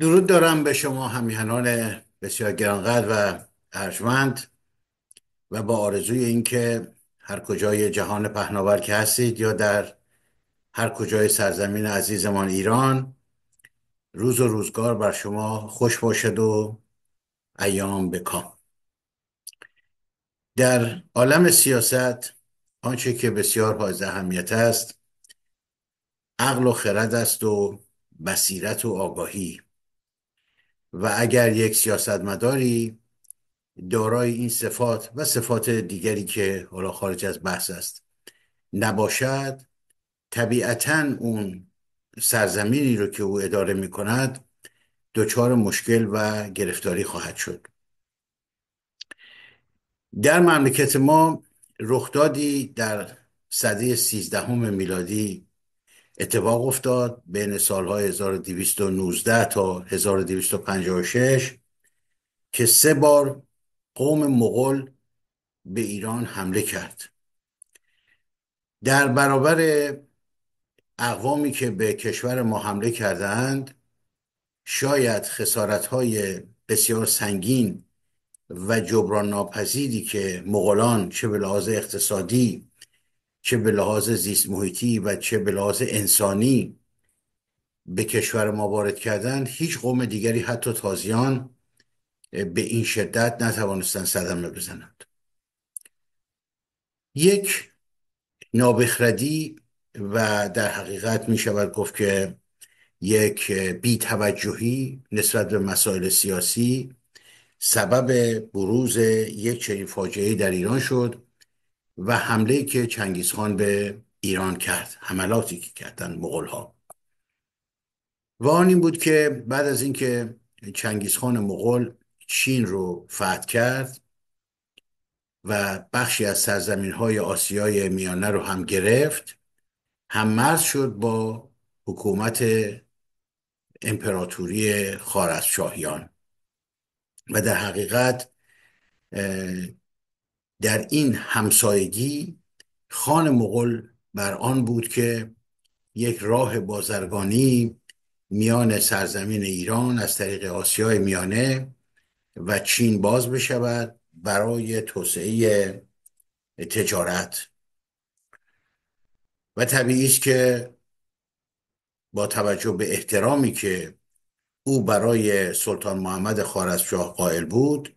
درود دارم به شما همیهنان بسیار گرانقدر و ارجمند و با آرزوی اینکه هر کجای جهان پهناور که هستید یا در هر کجای سرزمین عزیزمان ایران، روز و روزگار بر شما خوش باشد و ایام بکام. در عالم سیاست آنچه که بسیار حائز اهمیت است عقل و خرد است و بصیرت و آگاهی. و اگر یک سیاستمداری دارای این صفات و صفات دیگری که حالا خارج از بحث است نباشد، طبیعتاً اون سرزمینی رو که او اداره می کند دچار مشکل و گرفتاری خواهد شد. در مملکت ما رخدادی در سده 13 میلادی اتفاق افتاد بین سالهای 1219 تا 1256 که 3 بار قوم مغول به ایران حمله کرد. در برابر اقوامی که به کشور ما حمله کردند، شاید خسارت‌های بسیار سنگین و جبران ناپذیری که مغولان چه به لحاظ اقتصادی، چه به لحاظ زیست محیطی و چه به لحاظ انسانی به کشور ما وارد کردند، هیچ قوم دیگری حتی تازیان به این شدت نتوانستند صدمه بزنند. یک نابخردی و در حقیقت می شود گفت که یک بی‌توجهی نسبت به مسائل سیاسی سبب بروز یک چنین فاجعه‌ای در ایران شد و حمله‌ای که چنگیزخان به ایران کرد، حملاتی که کردند مغول‌ها. و آن این بود که بعد از اینکه چنگیزخان مغول چین رو فتح کرد و بخشی از سرزمین‌های آسیای میانه رو هم گرفت، هم مرز شد با حکومت امپراتوری خوارزمشاهیان. و در حقیقت در این همسایگی خان مغول بر آن بود که یک راه بازرگانی میان سرزمین ایران از طریق آسیای میانه و چین باز بشود برای توسعه تجارت. و طبیعی است که با توجه به احترامی که او برای سلطان محمد خوارزمشاه قائل بود،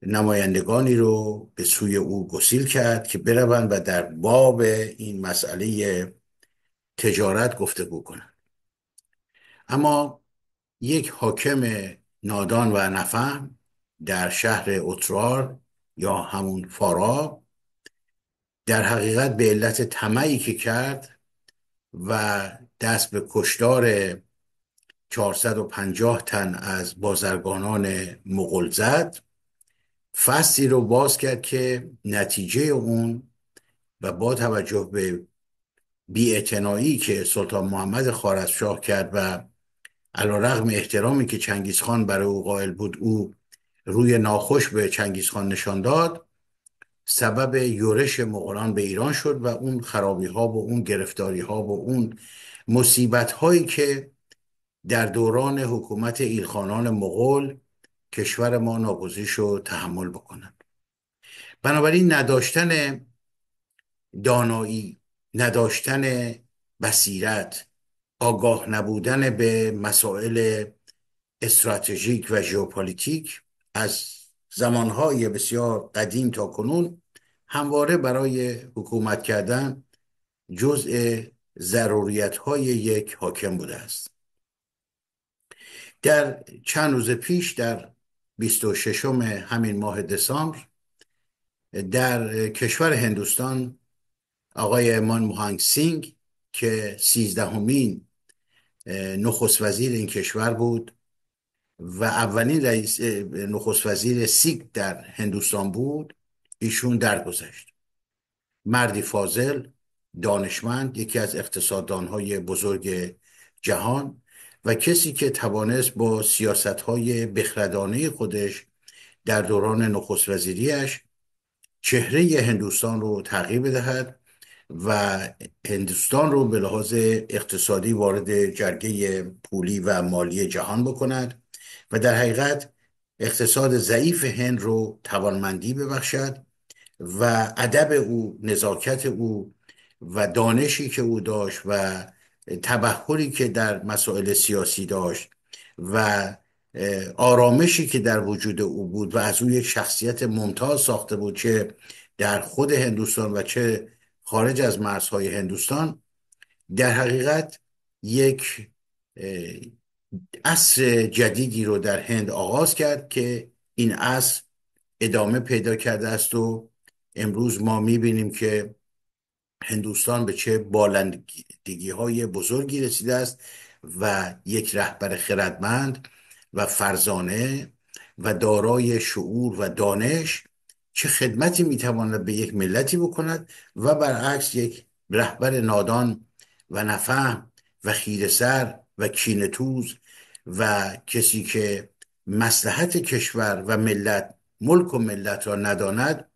نمایندگانی رو به سوی او گسیل کرد که بروند و در باب این مسئله تجارت گفتگو کنند. اما یک حاکم نادان و نفهم در شهر اترار یا همون فارا در حقیقت به علت طمعی که کرد و دست به کشتار 450 تن از بازرگانان مغول زد، فصلی رو باز کرد که نتیجه اون و با توجه به بی‌اعتنایی که سلطان محمد خوارزمشاه کرد و علیرغم احترامی که چنگیزخان برای او قائل بود، او روی ناخوش به چنگیزخان نشان داد، سبب یورش مغولان به ایران شد و اون خرابی ها و اون گرفتاری ها و اون مصیبت هایی که در دوران حکومت ایلخانان مغول کشور ما ناگزیر شد تحمل بکنند. بنابراین نداشتن دانایی، نداشتن بصیرت، آگاه نبودن به مسائل استراتژیک و ژئوپلیتیک از زمانهای بسیار قدیم تا کنون همواره برای حکومت کردن جزء ضروریت‌های یک حاکم بوده است. در چند روز پیش در 26 همین ماه دسامبر در کشور هندوستان آقای منموهان سینگ که 13مین نخست وزیر این کشور بود و اولین رئیس نخست وزیر سیک در هندوستان بود، ایشون درگذشت. مردی فاضل، دانشمند، یکی از اقتصاددانهای بزرگ جهان و کسی که توانست با سیاستهای بخردانه خودش در دوران نخست وزیریش چهره هندوستان رو تغییر بدهد و هندوستان رو به لحاظ اقتصادی وارد جرگه پولی و مالی جهان بکند و در حقیقت اقتصاد ضعیف هند رو توانمندی ببخشد و ادب او، نزاکت او و دانشی که او داشت و تبحری که در مسائل سیاسی داشت و آرامشی که در وجود او بود و از او یک شخصیت ممتاز ساخته بود، چه در خود هندوستان و چه خارج از مرزهای هندوستان، در حقیقت یک عصر جدیدی رو در هند آغاز کرد که این عصر ادامه پیدا کرده است و امروز ما میبینیم که هندوستان به چه بالندگی های بزرگی رسیده است و یک رهبر خردمند و فرزانه و دارای شعور و دانش چه خدمتی میتواند به یک ملتی بکند و برعکس یک رهبر نادان و نفهم و خیره‌سر و کینه‌توز و کسی که مصلحت کشور و ملت، ملک و ملت را نداند،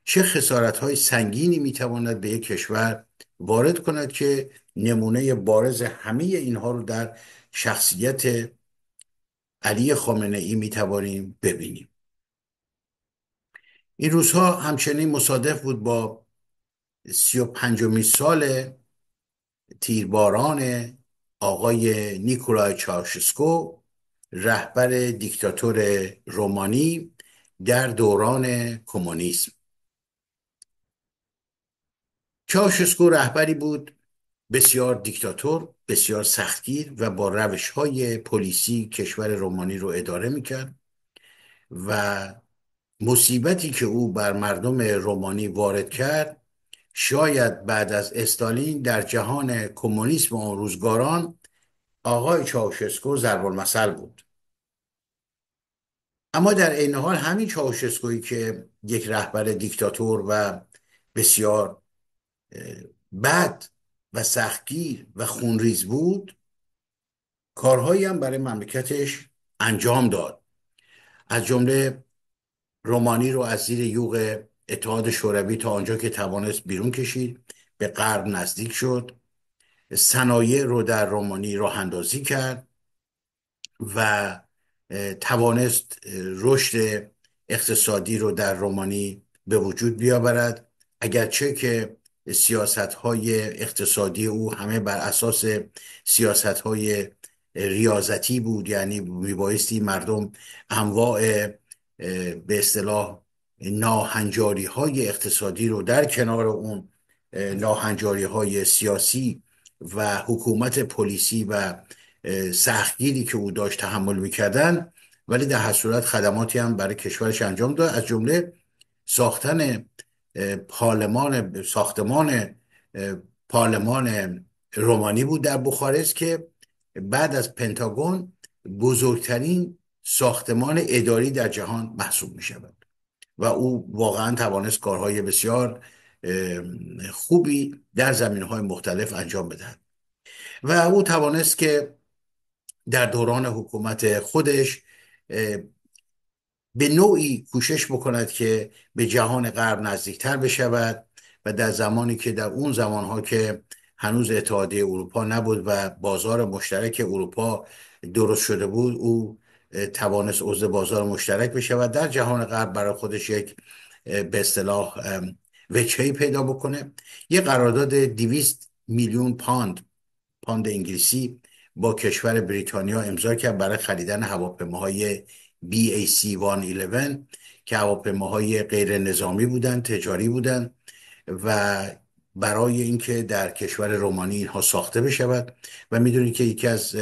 چه خسارت‌های سنگینی میتواند به یک کشور وارد کند که نمونه بارز همه اینها رو در شخصیت علی خامنه ای میتوانیم ببینیم. این روزها همچنین مصادف بود با 35مین سال تیرباران آقای نیکولای چاوشسکو، رهبر دیکتاتور رومانی در دوران کمونیسم. چاوشسکو رهبری بود بسیار دیکتاتور، بسیار سختگیر و با روش‌های پلیسی کشور رومانی رو اداره میکرد و مصیبتی که او بر مردم رومانی وارد کرد شاید بعد از استالین در جهان کمونیسم آن روزگاران آقای چاوشسکو ضرب المثل بود. اما در عین حال همین چاوشسکویی که یک رهبر دیکتاتور و بسیار بد و سختگیر و خونریز بود، کارهایی هم برای مملکتش انجام داد. از جمله رومانی رو از زیر یوغ اتحاد شوروی تا آنجا که توانست بیرون کشید، به غرب نزدیک شد، صنایع رو در رومانی راه اندازی کرد و توانست رشد اقتصادی رو در رومانی به وجود بیاورد، اگرچه که سیاست‌های اقتصادی او همه بر اساس سیاست‌های ریاضتی بود، یعنی میبایستی مردم انواع به اصطلاح ناهنجاری‌های اقتصادی رو در کنار اون ناهنجاری‌های سیاسی و حکومت پلیسی و سختگیری که او داشت تحمل میکردن، ولی در هر صورت خدماتی هم برای کشورش انجام داد. از جمله ساختن ساختمان پارلمان رومانی بود در بوخارست که بعد از پنتاگون بزرگترین ساختمان اداری در جهان محسوب می شود و او واقعا توانست کارهای بسیار خوبی در زمینه‌های مختلف انجام بدهد و او توانست که در دوران حکومت خودش به نوعی کوشش بکند که به جهان غرب نزدیکتر بشود و در زمانی که در اون زمانها که هنوز اتحادیه اروپا نبود و بازار مشترک اروپا درست شده بود، او توانست عضو بازار مشترک بشه و در جهان غرب برای خودش یک به اصطلاح وجهه‌ای پیدا بکنه. یک قرارداد 200 میلیون پوند انگلیسی با کشور بریتانیا امضا کرد برای خریدن هواپیماهای BAC-111 که هواپیماهای غیر نظامی بودند، تجاری بودند و برای اینکه در کشور رومانی اینها ساخته بشود. و میدونید که یکی از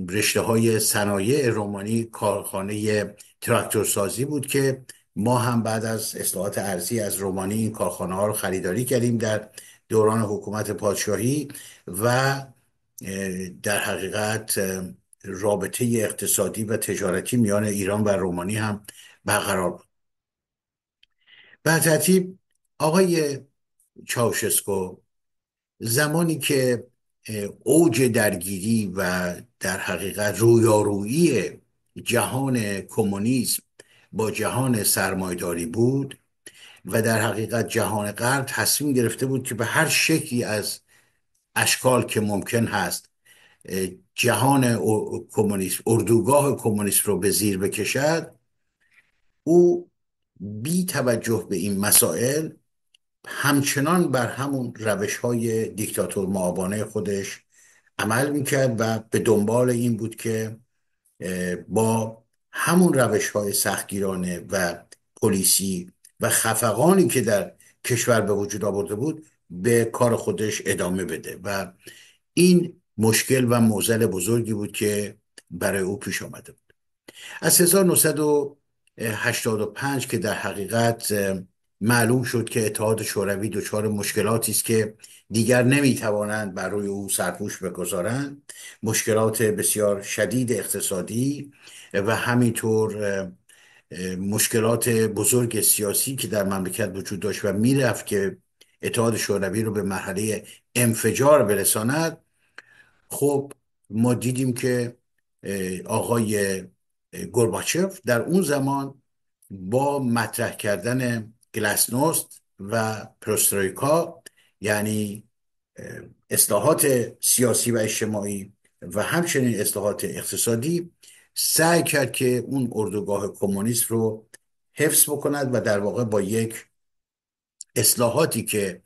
رشته های صنایع رومانی کارخانه تراکتورسازی بود که ما هم بعد از اصلاحات ارضی از رومانی این کارخانه ها رو خریداری کردیم در دوران حکومت پادشاهی و در حقیقت رابطه اقتصادی و تجارتی میان ایران و رومانی هم برقرار بود. به ترتیب آقای چاوشسکو زمانی که اوج درگیری و در حقیقت رویارویی جهان کمونیسم با جهان سرمایه‌داری بود، و در حقیقت جهان غرب تصمیم گرفته بود که به هر شکلی از اشکال که ممکن هست جهان کمونیسم، اردوگاه کمونیسم رو به زیر بکشد. او بی توجه به این مسائل همچنان بر همون روش های دیکتاتور معابانه خودش عمل میکرد و به دنبال این بود که با همون روش های سختگیرانه و پلیسی و خفقانی که در کشور به وجود آورده بود به کار خودش ادامه بده و این مشکل و معضل بزرگی بود که برای او پیش آمده بود. از 1985 که در حقیقت معلوم شد که اتحاد شوروی دچار مشکلاتی است که دیگر نمیتوانند بر روی او سرپوش بگذارند، مشکلات بسیار شدید اقتصادی و همینطور مشکلات بزرگ سیاسی که در مملکت وجود داشت و میرفت که اتحاد شوروی رو به مرحله انفجار برساند. خب ما دیدیم که آقای گورباچف در اون زمان با مطرح کردن گلاسنوست و پروسترویکا، یعنی اصلاحات سیاسی و اجتماعی و همچنین اصلاحات اقتصادی، سعی کرد که اون اردوگاه کمونیست رو حفظ بکند و در واقع با یک اصلاحاتی که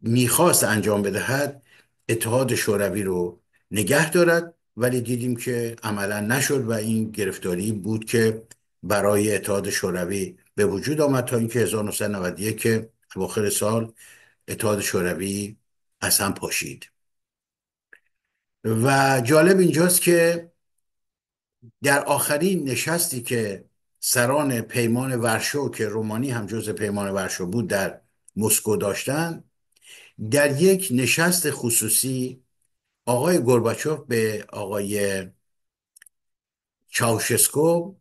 میخواست انجام بدهد اتحاد شوروی رو نگه دارد. ولی دیدیم که عملا نشد و این گرفتاری بود که برای اتحاد شوروی به وجود آمد تا اینکه 1991 که اواخر سال اتحاد شوروی از هم پاشید. و جالب اینجاست که در آخرین نشستی که سران پیمان ورشو که رومانی هم جز پیمان ورشو بود در مسکو داشتن، در یک نشست خصوصی آقای گورباچوف به آقای چاوشسکو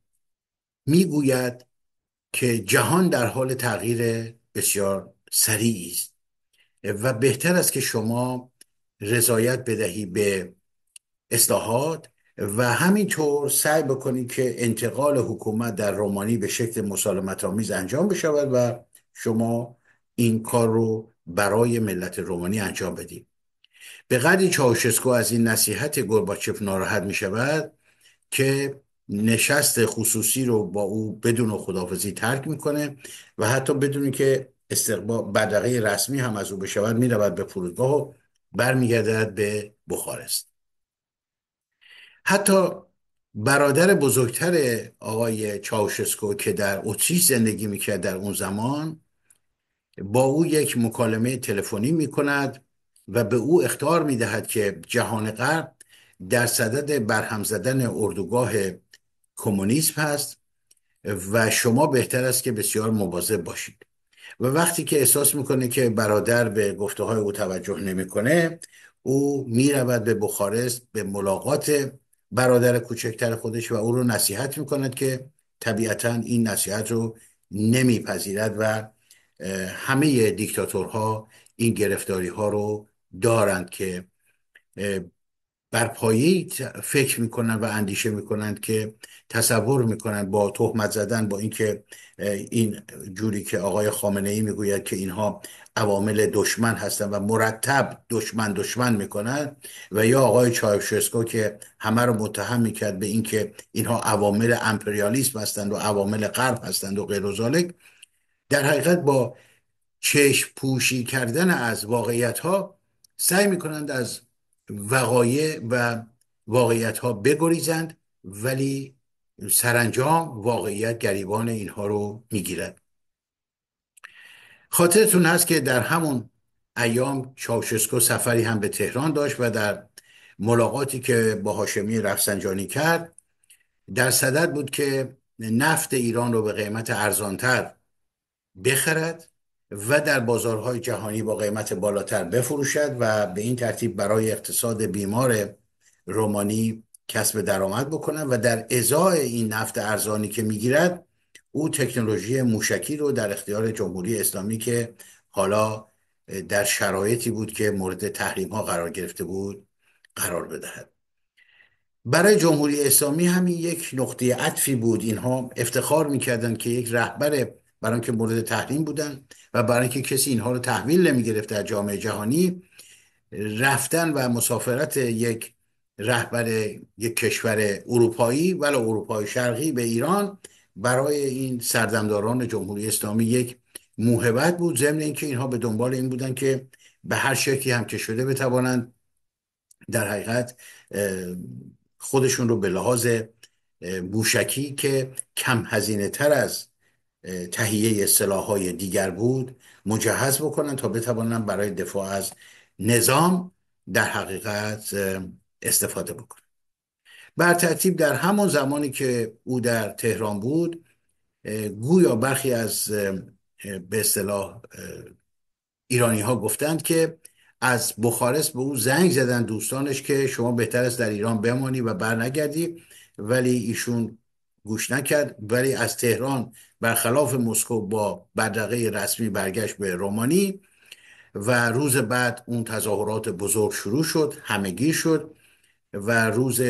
میگوید که جهان در حال تغییر بسیار سریعی است و بهتر است که شما رضایت بدهی به اصلاحات و همینطور سعی بکنید که انتقال حکومت در رومانی به شکل مسالمت آمیز انجام بشود و شما این کار رو برای ملت رومانی انجام بدید. به قدری چاوشسکو از این نصیحت گورباچف ناراحت می شود که نشست خصوصی رو با او بدون خداحافظی ترک میکنه و حتی بدون که استقبال بدرقه رسمی هم از او بشود می رود به فرودگاه و برمیگردد به بخارست. حتی برادر بزرگتر آقای چاوشسکو که در اتریش زندگی میکرد در اون زمان با او یک مکالمه تلفنی میکند و به او اخطار میدهد که جهان غرب در صدد برهم زدن اردوگاه کمونیسم هست و شما بهتر است که بسیار مواظب باشید. و وقتی که احساس میکنه که برادر به گفته های او توجه نمیکنه، او میرود به بخارست به ملاقات برادر کوچکتر خودش و او رو نصیحت میکند که طبیعتا این نصیحت رو نمیپذیرد و همه دیکتاتورها این گرفتاری ها رو دارند که بر پایه‌ای فکر میکنن و اندیشه میکنند که تصور میکنند با تهمت زدن، با اینکه این جوری که آقای خامنه ای میگوید که اینها عوامل دشمن هستند و مرتب دشمن میکنند، و یا آقای چایوشسکو که همه رو متهم میکرد به اینکه اینها عوامل امپریالیسم هستند و عوامل غرب هستند و غیر ذالک، در حقیقت با چشم پوشی کردن از واقعیت ها سعی میکنند از وقایع و واقعیت ها بگریزند، ولی سرانجام واقعیت گریبان اینها رو میگیرد. خاطرتون هست که در همون ایام چاوشسکو سفری هم به تهران داشت و در ملاقاتی که با هاشمی رفسنجانی کرد در صدد بود که نفت ایران رو به قیمت ارزانتر بخرد و در بازارهای جهانی با قیمت بالاتر بفروشد و به این ترتیب برای اقتصاد بیمار رومانی کسب درآمد بکنه و در ازای این نفت ارزانی که میگیرد او تکنولوژی موشکی رو در اختیار جمهوری اسلامی که حالا در شرایطی بود که مورد تحریم ها قرار گرفته بود قرار بدهد. برای جمهوری اسلامی همین یک نقطه عطفی بود. اینها افتخار میکردند که یک رهبر برای اینکه مورد تحریم بودن و برای اینکه کسی اینها رو تحویل نمی گرفت در جامعه جهانی، رفتن و مسافرت یک رهبر یک کشور اروپایی ولی اروپای شرقی به ایران برای این سردمداران جمهوری اسلامی یک موهبت بود، ضمن اینکه اینها به دنبال این بودن که به هر شکلی هم که شده بتوانند در حقیقت خودشون رو به لحاظ موشکی که کم هزینه تر از تهیه سلاح‌های دیگر بود مجهز بکنن تا بتوانن برای دفاع از نظام در حقیقت استفاده بکنن. بر ترتیب در همان زمانی که او در تهران بود، گویا برخی از به اصطلاح ایرانی ها گفتند که از بخارست به او زنگ زدن دوستانش که شما بهتر است در ایران بمانی و بر نگردی، ولی ایشون گوش نکرد، ولی از تهران برخلاف مسکو با بدرقه رسمی برگشت به رومانی و روز بعد اون تظاهرات بزرگ شروع شد، همگیر شد و روز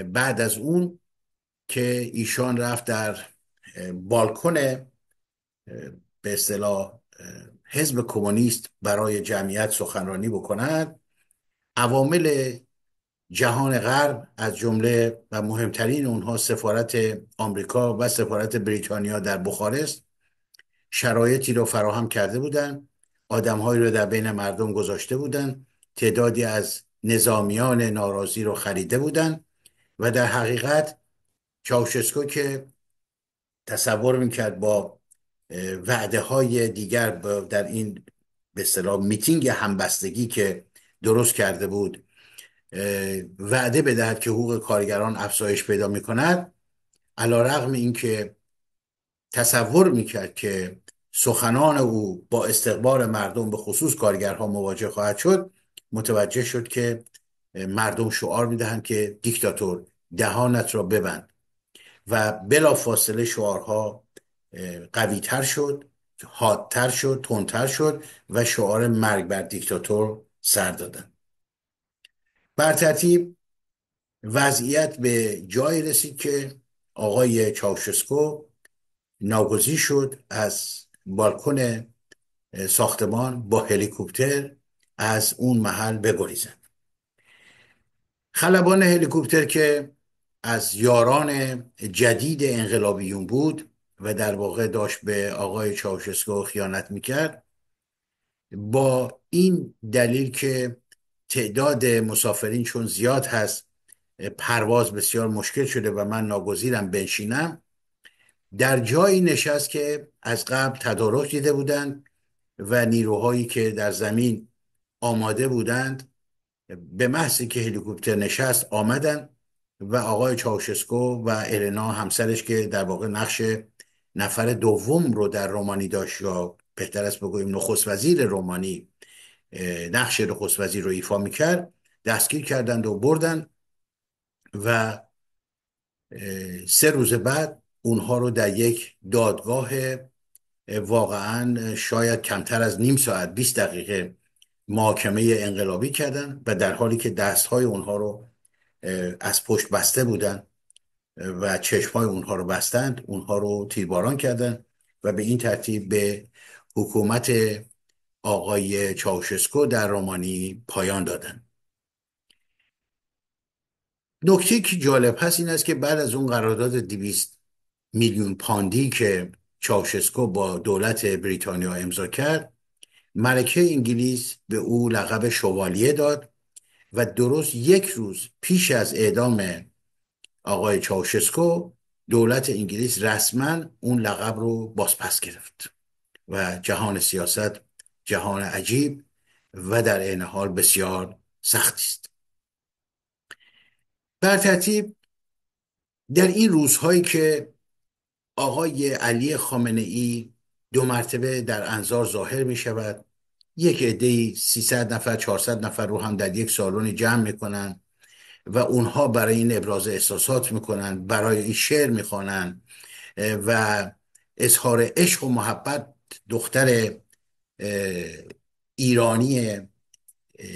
بعد از اون که ایشان رفت در بالکن به اصطلاح حزب کمونیست برای جمعیت سخنرانی بکند، عوامل جهان غرب از جمله و مهمترین اونها سفارت آمریکا و سفارت بریتانیا در بخارست شرایطی رو فراهم کرده بودند، آدمهایی رو در بین مردم گذاشته بودند، تعدادی از نظامیان ناراضی رو خریده بودند و در حقیقت چاوشسکو که تصور میکرد با وعده های دیگر در این به اصطلاح میتینگ همبستگی که درست کرده بود وعده بدهد که حقوق کارگران افزایش پیدا میکند، علیرغم اینکه تصور میکرد که سخنان او با استقبال مردم به خصوص کارگرها مواجه خواهد شد، متوجه شد که مردم شعار میدهند که دیکتاتور دهانت را ببند و بلا فاصله شعارها قوی تر شد، حادتر شد، تندتر شد و شعار مرگ بر دیکتاتور سر دادن. بر ترتیب وضعیت به جایی رسید که آقای چاوشسکو ناگزیر شد از بالکن ساختمان با هلیکوپتر از اون محل بگریزد. خلبان هلیکوپتر که از یاران جدید انقلابیون بود و در واقع داشت به آقای چاوشسکو خیانت میکرد، با این دلیل که تعداد مسافرین چون زیاد هست پرواز بسیار مشکل شده و من ناگزیرم بنشینم، در جایی نشست که از قبل تدارک دیده بودند و نیروهایی که در زمین آماده بودند به محضی که هلیکوپتر نشست آمدن و آقای چاوشسکو و النا همسرش که در واقع نقش نفر دوم رو در رومانی داشت یا بهتر است بگوییم نخست وزیر رومانی نقش نخست وزیر رو ایفا میکرد، دستگیر کردند و بردن و 3 روز بعد اونها رو در یک دادگاه واقعا شاید کمتر از نیم ساعت 20 دقیقه محاکمه انقلابی کردن و در حالی که دستهای اونها رو از پشت بسته بودن و چشمهای اونها رو بستند، اونها رو تیرباران کردن و به این ترتیب به حکومت آقای چاوشسکو در رومانی پایان دادن. نکته که جالب هست این است که بعد از اون قرارداد 200 میلیون پاندی که چاوشسکو با دولت بریتانیا امضا کرد، ملکه انگلیس به او لقب شوالیه داد و درست 1 روز پیش از اعدام آقای چاوشسکو دولت انگلیس رسما اون لقب رو بازپس گرفت و جهان سیاست جهان عجیب و در عین حال بسیار سختی است. بر ترتیب در این روزهایی که آقای علی خامنه ای 2 مرتبه در انظار ظاهر می شود، یک عده‌ای 300 نفر 400 نفر رو هم در یک سالن جمع میکنن و اونها برای این ابراز احساسات میکنن، برای این شعر میخوانن و اظهار عشق و محبت دختر ایرانی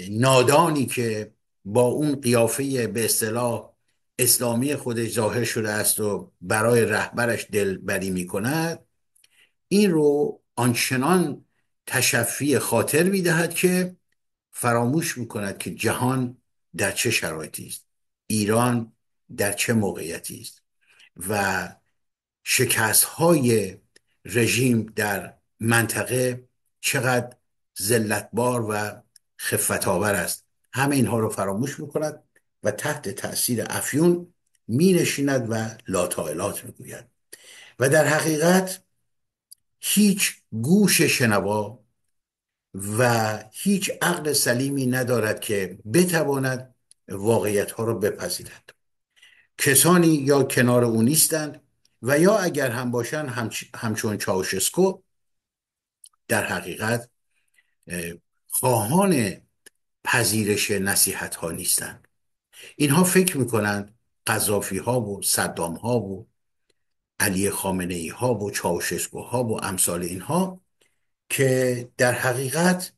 نادانی که با اون قیافه به اصطلاح اسلامی خودش ظاهر شده است و برای رهبرش دلبری میکند، این رو آنچنان تشفی خاطر میدهد که فراموش میکند که جهان در چه شرایطی است، ایران در چه موقعیتی است و شکست های رژیم در منطقه چقدر ذلتبار و خفت آور است. همه اینها رو فراموش میکند و تحت تأثیر افیون می نشیند و لاتائلات میگوید و در حقیقت هیچ گوش شنوا و هیچ عقل سلیمی ندارد که بتواند واقعیت ها رو بپذیرد. کسانی یا کنار او نیستند و یا اگر هم باشند همچون چاوشسکو در حقیقت خواهان پذیرش نصیحت ها نیستند. اینها فکر میکنند قذافی ها و صدام ها و علی خامنه ای ها و چاوشسکو ها و امثال اینها که در حقیقت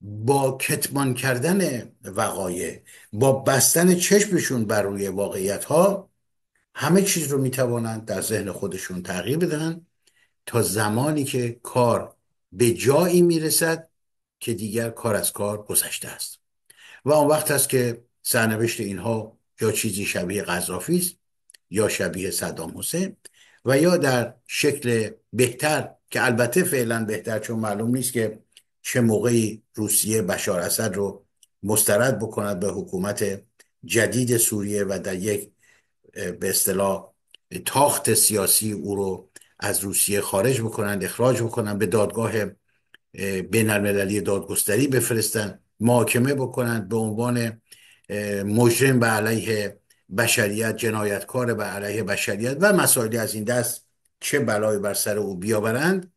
با کتمان کردن وقایع، با بستن چشمشون بر روی واقعیت ها، همه چیز رو میتوانند در ذهن خودشون تغییر بدن تا زمانی که کار به جایی میرسد که دیگر کار از کار گذشته است و آن وقت است که سرنوشت اینها یا چیزی شبیه قذافی است یا شبیه صدام حسین و یا در شکل بهتر که البته فعلا بهتر، چون معلوم نیست که چه موقعی روسیه بشار اسد رو مسترد بکند به حکومت جدید سوریه و در یک به اصطلاح تاخت سیاسی او رو از روسیه خارج بکنند، اخراج بکنند، به دادگاه بین المللی دادگستری بفرستند، محاکمه بکنند، به عنوان مجرم به علیه بشریت، جنایتکار به علیه بشریت و مسائلی از این دست چه بلایی بر سر او بیاورند.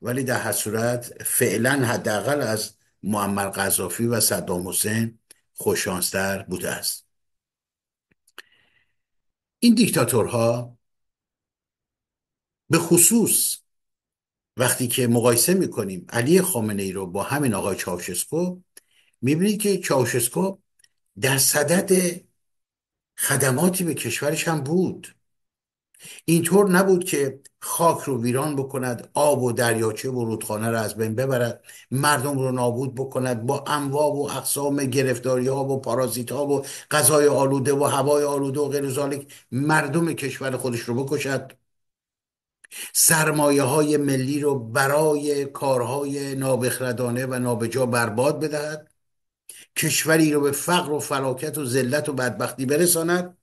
ولی در هر صورت فعلا حداقل از معمر قذافی و صدام حسین خوششانستر بوده است. این دیکتاتورها به خصوص وقتی که مقایسه میکنیم علی خامنه ای رو با همین آقای چاوشسکو، میبینید که چاوشسکو در صدد خدماتی به کشورش هم بود. اینطور نبود که خاک رو ویران بکند، آب و دریاچه و رودخانه رو از بین ببرد، مردم رو نابود بکند، با انواع و اقسام گرفتاری ها و پارازیت ها و غذای آلوده و هوای آلوده و غیر ذالک مردم کشور خودش رو بکشد، سرمایه های ملی رو برای کارهای نابخردانه و نابجا برباد بدهد، کشوری رو به فقر و فلاکت و ذلت و بدبختی برساند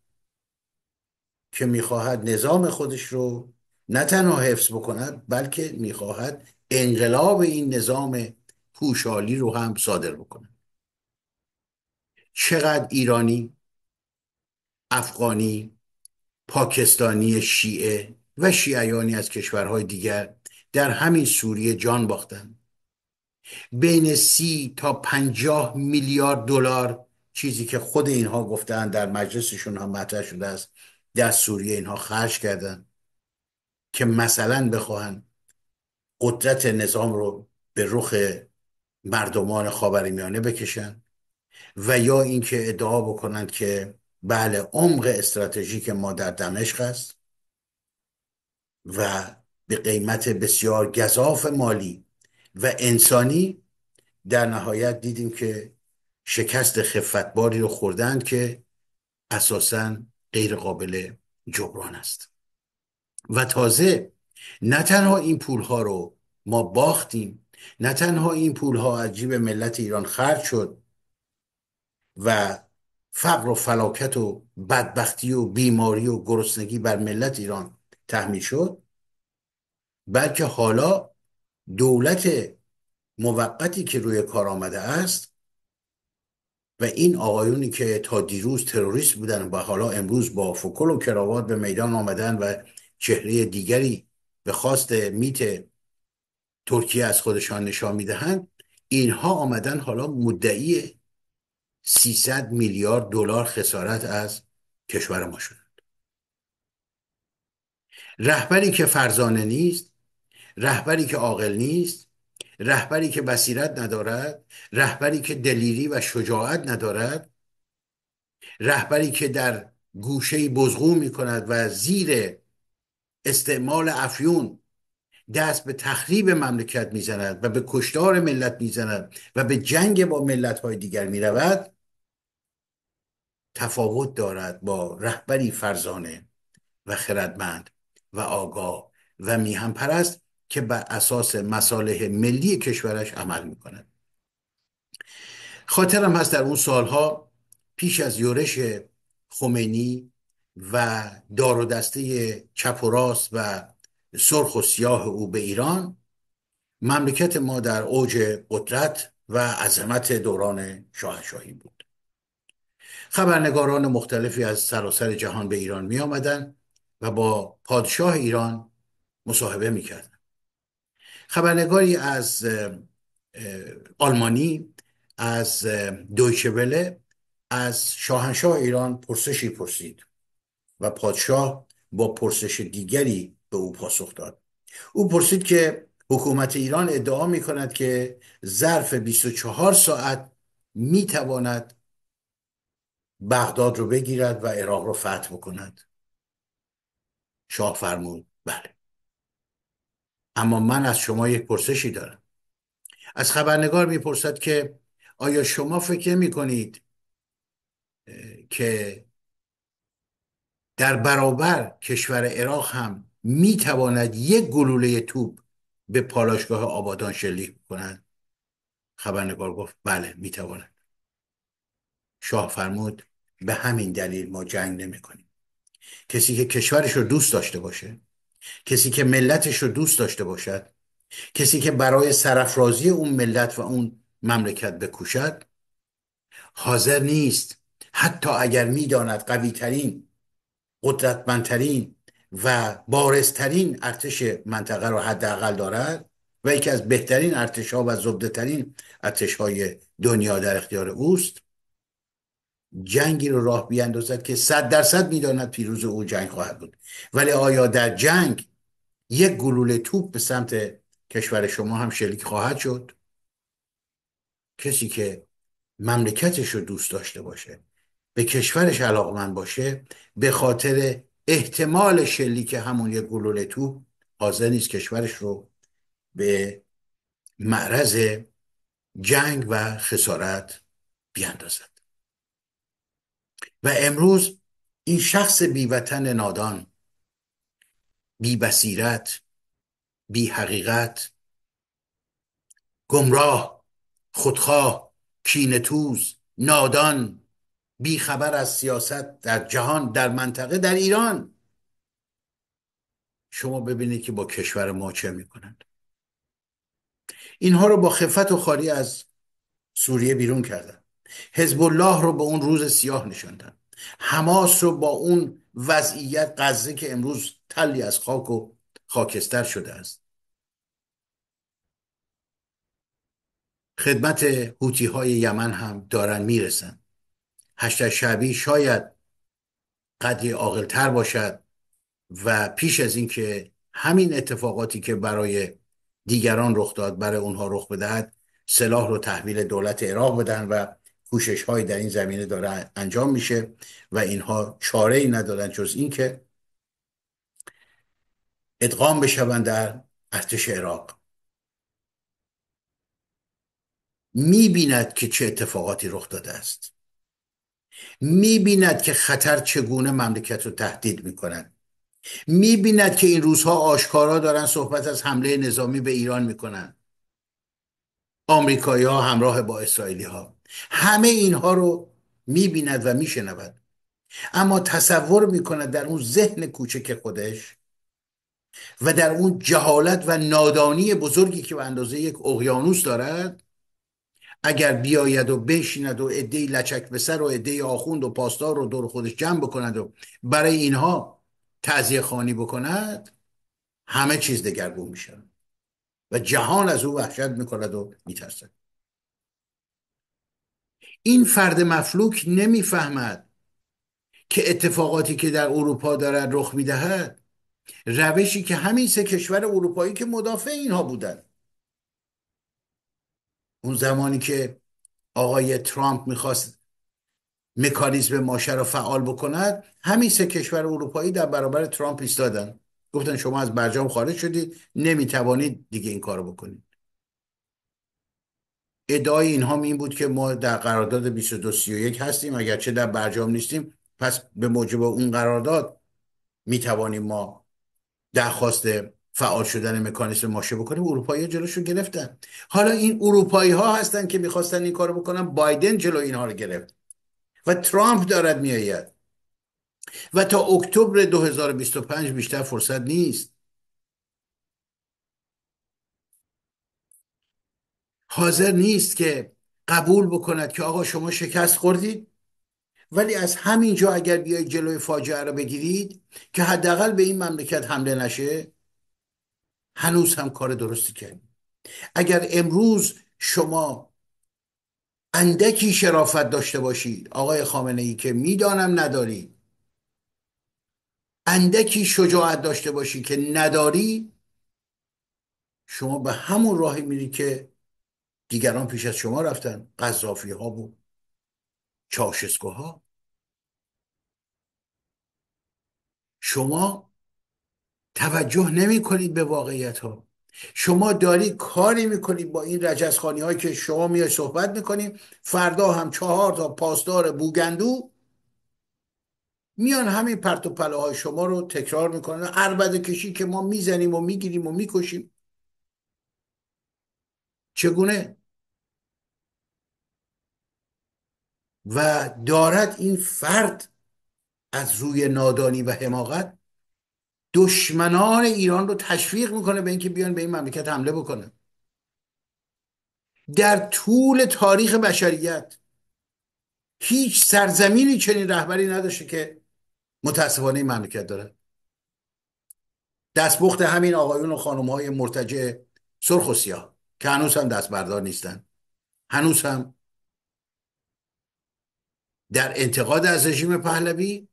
که میخواهد نظام خودش رو نه تنها حفظ بکند بلکه میخواهد انقلاب این نظام پوشالی رو هم صادر بکند. چقدر ایرانی، افغانی، پاکستانی شیعه و شیعیانی از کشورهای دیگر در همین سوریه جان باختند. بین 30 تا 50 میلیارد دلار، چیزی که خود اینها گفتن در مجلسشون هم مطرح شده است، در سوریه اینها خرج کردن که مثلا بخواهن قدرت نظام رو به رخ مردمان خاورمیانه بکشن و یا اینکه ادعا بکنند که بله عمق استراتژیک ما در دمشق است و به قیمت بسیار گزاف مالی و انسانی در نهایت دیدیم که شکست خفتباری رو خوردند که اساساً غیر قابل جبران است. و تازه نه تنها این پولها رو ما باختیم، نه تنها این پولها از جیب ملت ایران خرج شد و فقر و فلاکت و بدبختی و بیماری و گرسنگی بر ملت ایران تحمیل شد، بلکه حالا دولت موقتی که روی کار آمده است و این آقایونی که تا دیروز تروریست بودن و حالا امروز با فکل و کراوات به میدان آمدن و چهره دیگری به خواست میت ترکیه از خودشان نشان میدهند، اینها آمدن حالا مدعی 300 میلیارد دلار خسارت از کشور ما شدند. رهبری که فرزانه نیست، رهبری که عاقل نیست، رهبری که بصیرت ندارد، رهبری که دلیری و شجاعت ندارد، رهبری که در گوشه‌ای بزغو می‌کند و زیر استعمال افیون دست به تخریب مملکت میزند و به کشتار ملت میزند و به جنگ با ملت‌های دیگر میرود، تفاوت دارد با رهبری فرزانه و خردمند و آگاه و میهن پرست که بر اساس مصالح ملی کشورش عمل میکند. خاطرم هست در اون سالها پیش از یورش خمینی و دار و دسته چپ و راست و سرخ و سیاه او به ایران، مملکت ما در اوج قدرت و عظمت دوران شاهنشاهی بود. خبرنگاران مختلفی از سراسر جهان به ایران می آمدن و با پادشاه ایران مصاحبه می کردن. خبرنگاری از آلمانی، از دویچه وله، از شاهنشاه ایران پرسشی پرسید و پادشاه با پرسش دیگری به او پاسخ داد. او پرسید که حکومت ایران ادعا می کند که ظرف 24 ساعت می تواند بغداد رو بگیرد و عراق رو فتح بکند. شاه فرمود بله، اما من از شما یک پرسشی دارم. از خبرنگار میپرسد که آیا شما فکر می کنید که در برابر کشور عراق هم میتواند یک گلوله توپ به پالایشگاه آبادان شلیک کند؟ خبرنگار گفت بله میتواند. شاه فرمود به همین دلیل ما جنگ نمی کنیم. کسی که کشورش رو دوست داشته باشه، کسی که ملتش رو دوست داشته باشد، کسی که برای سرافرازی اون ملت و اون مملکت بکوشد، حاضر نیست حتی اگر میداند قوی ترین، قدرتمندترین و بارزترین ارتش منطقه رو حداقل دارد و یکی از بهترین ارتش‌ها و زبده‌ترین ارتش‌های دنیا در اختیار اوست، جنگی رو راه بیندازد که 100% میداند پیروز او جنگ خواهد بود. ولی آیا در جنگ یک گلوله توپ به سمت کشور شما هم شلیک خواهد شد؟ کسی که مملکتش رو دوست داشته باشه، به کشورش علاقمند باشه، به خاطر احتمال شلیک همون یک گلوله توپ حاضر نیست کشورش رو به معرض جنگ و خسارت بیاندازد. و امروز این شخص بیوطن نادان، بی بصیرت، بی حقیقت، گمراه، خودخواه، کینه‌توز، نادان، بی خبر از سیاست در جهان، در منطقه، در ایران، شما ببینید که با کشور ما چه میکنند. اینها رو با خفت و خاری از سوریه بیرون کردن، حزب الله رو به اون روز سیاه نشاندن، حماس رو با اون وضعیت غزه که امروز تلی از خاک و خاکستر شده است. خدمت حوتی های یمن هم دارن میرسن. هشت شعبی شاید قدری عاقل‌تر باشد و پیش از این که همین اتفاقاتی که برای دیگران رخ داد برای اونها رخ بدهد، سلاح رو تحویل دولت عراق بدن و کوشش های در این زمینه داره انجام میشه و اینها چاره ای ندارن جز این که ادغام بشوند در ارتش عراق. میبیند که چه اتفاقاتی رخ داده است، میبیند که خطر چگونه مملکت رو تهدید میکنند، میبیند که این روزها آشکارا دارن صحبت از حمله نظامی به ایران میکنن، آمریکایی ها همراه با اسرائیلی ها. همه اینها رو میبیند و میشنود، اما تصور میکند در اون ذهن کوچک خودش و در اون جهالت و نادانی بزرگی که به اندازه یک اقیانوس دارد، اگر بیاید و بشیند و عده‌ای لچک به سر و عده‌ای آخوند و پاسدار رو دور خودش جمع بکند و برای اینها تعزیه خوانی بکند، همه چیز دگرگون میشه و جهان از او وحشت میکند و میترسد. این فرد مفلوک نمیفهمد که اتفاقاتی که در اروپا دارد رخ میدهد روشی که همین سه کشور اروپایی که مدافع اینها بودن، اون زمانی که آقای ترامپ میخواست مکانیزم ماشه را فعال بکند، همین سه کشور اروپایی در برابر ترامپ ایستادن. گفتن شما از برجام خارج شدید، نمیتوانید دیگه این کارو بکنید. ادعای اینها این بود که ما در قرارداد 2231 هستیم، اگرچه در برجام نیستیم، پس به موجب اون قرارداد میتوانیم ما درخواست فعال شدن مکانیسم ماشه بکنیم. اروپایی جلوشو گرفتن. حالا این اروپایی ها هستن که میخواستن این کارو بکنن، بایدن جلو اینها رو گرفت و ترامپ دارد میآید و تا اکتبر 2025 بیشتر فرصت نیست. حاضر نیست که قبول بکند که آقا شما شکست خوردید، ولی از همینجا اگر بیاید جلوی فاجعه رو بگیرید که حداقل به این مملکت حمله نشه، هنوز هم کار درستی کردید. اگر امروز شما اندکی شرافت داشته باشید آقای خامنه ای، که میدانم نداری، اندکی شجاعت داشته باشی که نداری، شما به همون راهی میری که دیگران پیش از شما رفتن، قذافی ها و چاوشسکو ها. شما توجه نمی کنید به واقعیت ها. شما دارید کاری میکنید با این رجزخانی هایی که شما میای صحبت میکنید، فردا هم 4 تا پاسدار بوگندو میان همین پرت و پلاهای شما رو تکرار میکنن. عربده کشی که ما میزنیم و میگیریم و میکشیم. چگونه؟ و دارد این فرد از روی نادانی و حماقت دشمنان ایران رو تشویق میکنه به اینکه بیان به این مملکت حمله بکنه. در طول تاریخ بشریت هیچ سرزمینی چنین رهبری نداشته که متاسفانه این مملکت داره. دستپخت همین آقایون و خانم های مرتجع سرخ و سیاه که هنوز هم دست بردار نیستن، هنوز هم در انتقاد از رژیم پهلوی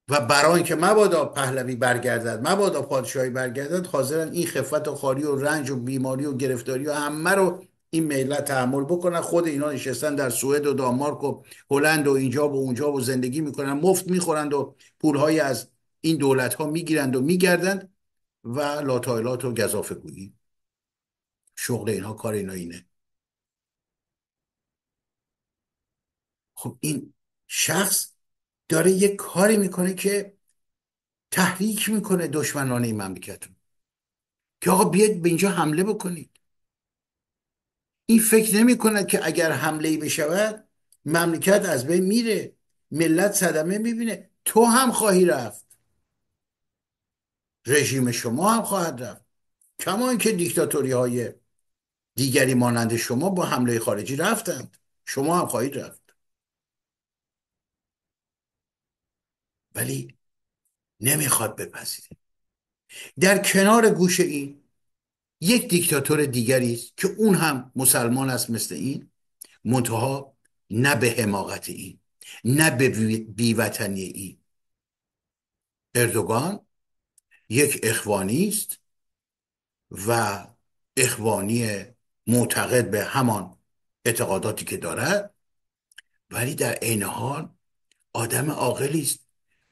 و برای اینکه مبادا پهلوی برگردد، مبادا پادشاهی برگردد، حاضرن این خفت و خاری و رنج و بیماری و گرفتاری و همه رو این ملت تحمل بکنن. خود اینا نشستن در سوئد و دانمارک و هلند و اینجا و اونجا و زندگی میکنن، مفت میخورند و پولهای از این دولت ها میگیرند و میگردند و لاتایلات و گزافه گویی. شغل اینها، کار اینا اینه. خب این شخص داره یه کاری میکنه که تحریک میکنه دشمنان این مملکت رو که آقا بیاید به اینجا حمله بکنید. این فکر نمی کند که اگر حمله ای بشود مملکت از بین میره، ملت صدمه میبینه. تو هم خواهی رفت، رژیم شما هم خواهد رفت، کما اینکه دیکتاتوری های دیگری مانند شما با حمله خارجی رفتند، شما هم خواهید رفت. ولی نمیخواد بپذیره. در کنار گوش این یک دیکتاتور دیگری است که اون هم مسلمان است مثل این، منتها نه به حماقت این، نه به بیوطنی این. اردوغان یک اخوانی است و اخوانی معتقد به همان اعتقاداتی که دارد، ولی در عین حال آدم عاقلی است.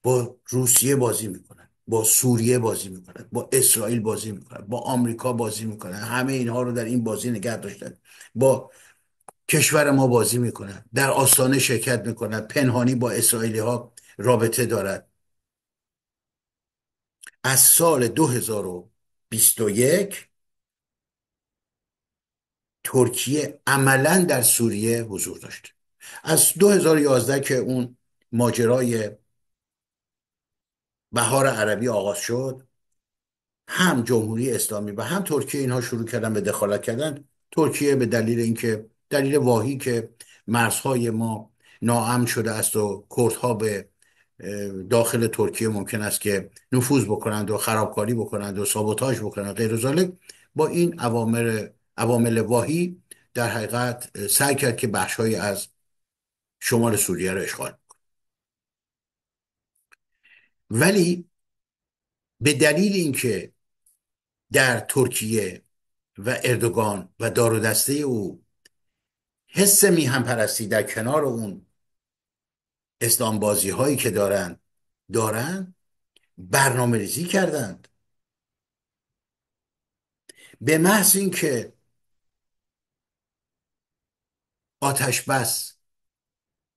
با روسیه بازی میکنن، با سوریه بازی میکنن، با اسرائیل بازی میکنن، با آمریکا بازی میکنن، همه اینها رو در این بازی نگه داشتن. با کشور ما بازی میکنن، در آستانه شرکت میکنن، پنهانی با اسرائیلی ها رابطه دارد. از سال 2021 ترکیه عملا در سوریه حضور داشت. از 2011 که اون ماجرای بهار عربی آغاز شد، هم جمهوری اسلامی و هم ترکیه اینها شروع کردن به دخالت کردن. ترکیه به دلیل اینکه دلیل واهی که مرزهای ما ناامن شده است و کردها به داخل ترکیه ممکن است که نفوذ بکنند و خرابکاری بکنند و سابوتاژ بکنند غیر ذلک، با این عوامل واهی در حقیقت سعی کرد که بخش‌هایی از شمال سوریه را اشغال کنه. ولی به دلیل اینکه در ترکیه و اردوغان و دار و دسته او حس میهن پرستی در کنار اون اسلام بازی هایی که دارن، برنامه ریزی کردند. به محض اینکه آتش بس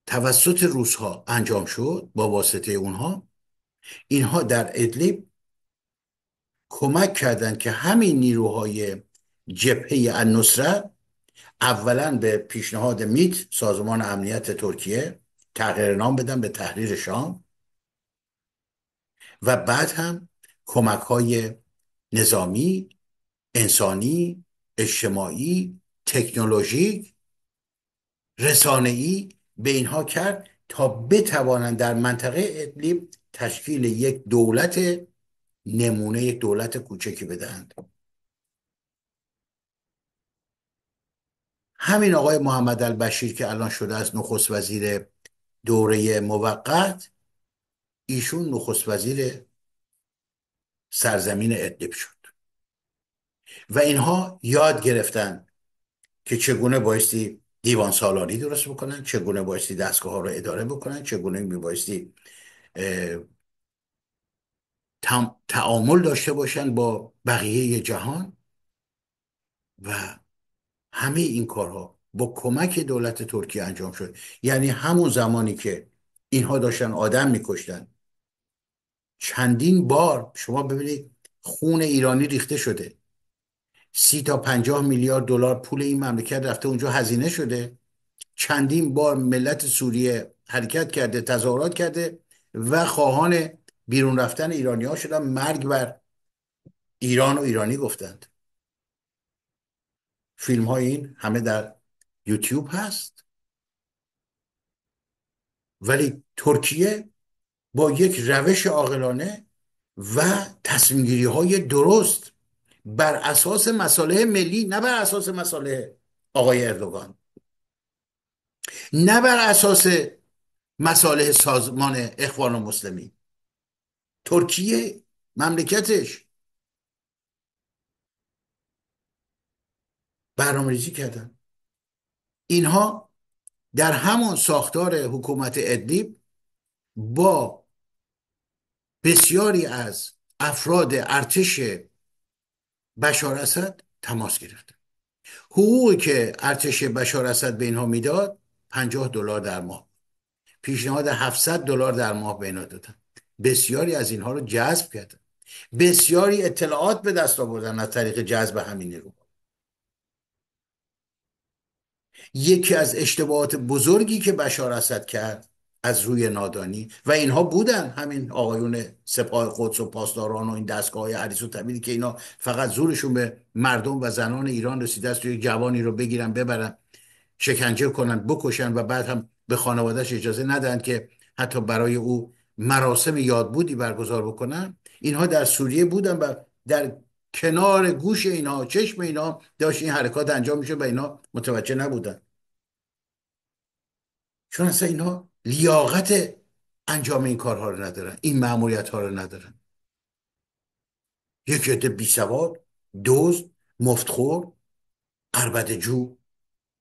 توسط روسها انجام شد با واسطه اونها، اینها در ادلیب کمک کردند که همین نیروهای جبهه النصره اولا به پیشنهاد میت، سازمان امنیت ترکیه، تغییر نام بدن به تحریر شام و بعد هم کمک های نظامی، انسانی، اجتماعی، تکنولوژیک، رسانه‌ای به اینها کرد تا بتوانند در منطقه ادلیب تشکیل یک دولت نمونه، یک دولت کوچکی بدهند. همین آقای محمد البشیر که الان شده از نخست وزیر دوره موقت، ایشون نخست وزیر سرزمین ادلب شد و اینها یاد گرفتن که چگونه بایستی دیوان سالاری درست بکنن، چگونه بایستی دستگاه ها رو اداره بکنن، چگونه میبایستی تعامل داشته باشن با بقیه جهان. و همه این کارها با کمک دولت ترکیه انجام شد. یعنی همون زمانی که اینها داشتن آدم میکشتن، چندین بار شما ببینید خون ایرانی ریخته شده، 30 تا 50 میلیارد دلار پول این مملکت رفته اونجا هزینه شده، چندین بار ملت سوریه حرکت کرده، تظاهرات کرده و خواهان بیرون رفتن ایرانی ها شدن، مرگ بر ایران و ایرانی گفتند. فیلم های این همه در یوتیوب هست. ولی ترکیه با یک روش عاقلانه و تصمیم گیری های درست بر اساس مصالح ملی، نه بر اساس مصالح آقای اردوغان، نه بر اساس مصالح سازمان اخوان المسلمین، ترکیه مملکتش برنامه‌ریزی کردن. اینها در همون ساختار حکومت ادلیب با بسیاری از افراد ارتش بشار اسد تماس گرفتن. حقوقی که ارتش بشار اسد به اینها میداد $50 در ماه، پیشنهاد $700 در ماه به اینا دادن. بسیاری از اینها رو جذب کردن، بسیاری اطلاعات به دست آوردن از طریق جذب همین نیرو. یکی از اشتباهات بزرگی که بشار اسد کرد از روی نادانی، و اینها بودن همین آقایون سپاه قدس و پاسداران و این دستگاه های حدیث و طویلی که اینا فقط زورشون به مردم و زنان ایران رسیده است، یک جوانی رو بگیرن ببرن شکنجه کنن بکشن و بعد هم به خانوادهش اجازه ندن که حتی برای او مراسم یادبودی برگزار بکنن. اینها در سوریه بودن و در کنار گوش اینا، چشم اینا داشت این حرکات انجام میشه و اینا متوجه نبودن، چون اصلا اینها لیاقت انجام این کارها رو ندارن، این مأموریت ها رو ندارن. یک عده بی سواد، دزد، مفتخور، عربده جو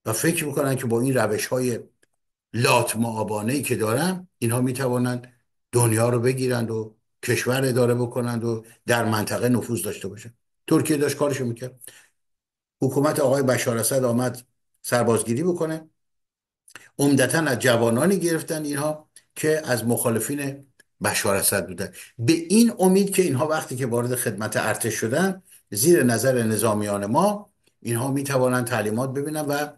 و فکر میکنن که با این روش های لات معابانه‌ای که دارن اینها میتوانند دنیا رو بگیرند و کشور اداره بکنند و در منطقه نفوذ داشته باشند. ترکیه داشت کارشو میکرد. حکومت آقای بشار اسد آمد سربازگیری بکنه، عمدتا از جوانانی گرفتن اینها که از مخالفین بشار اسد بودن، به این امید که اینها وقتی که وارد خدمت ارتش شدن زیر نظر نظامیان ما اینها میتوانند تعلیمات ببینن و